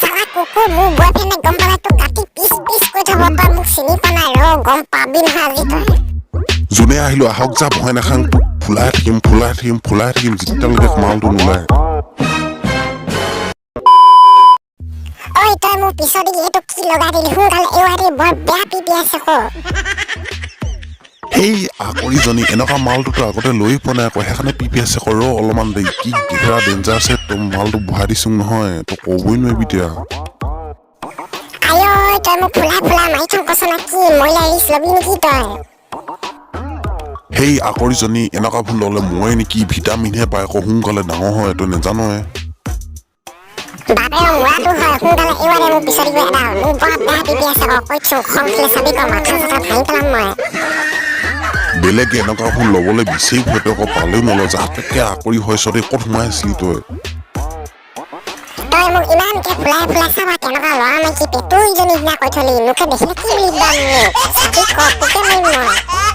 Salah kuku mu buat enak gombal itu kaki pis ku coba pamuk sini panalo gompa bin hazi tuh. June ahilo ahok jab hoy na khang ফুলাই থাকিম যেতিয়ালৈকে মালটো নোলায় ঐ তই মোৰ পিছদি এইটো কি লগাই দিলি সোনকালে এৱাৰি বৰ বেয়া পিপি আছে ক এই আকৰিজনী এনেকুৱা মালটোতো আগতে লৈ পোৱা নাই আকৌ সেইকাৰণে পিপি আছে কৰ অলপমান দেই কি গেৰা ডেঞ্জাৰ আছে তই মালটো বহাই দিছো নহয় তই ক'বই নোৱাৰিবি এতিয়া আয়ো তই মোক ফুলা মাৰি থওঁ কচোন কি মইলা ৰিচ লবি নেকি তই সেই আকৰিজনী এনেকুৱা ভুল ল'লে মই নেকি ভিটামিনহে পায় আকৌ সোনকালে ডাঙৰ হয় তই নেজানয়ে বাপে মোৰাটো হয় সোনকালে এৱাৰে মোক পিছদি গৈ এডাল মোক বৰ বেয়া পিপি আছে ক কৈছো খং উঠিলে চাবি ক মাথা চাথা ভাঙি পেলাম মই বেলেগে এনেকুৱা ভুল ল'বলৈ বিচাৰি ফুৰে তই আকৌ পালেও নলয় যাতে আকৰি হয় চবেই ক'ত সোমাই আছিলি তই মোক ইমানকে ফুলাই চাবা কেনেকুৱা ল'ৰা মাইকী পেটুইজনী নিচিনা কৈ থলি মোকে দেখিলে কি বুলি চাবি ক পোকে মাৰিম মই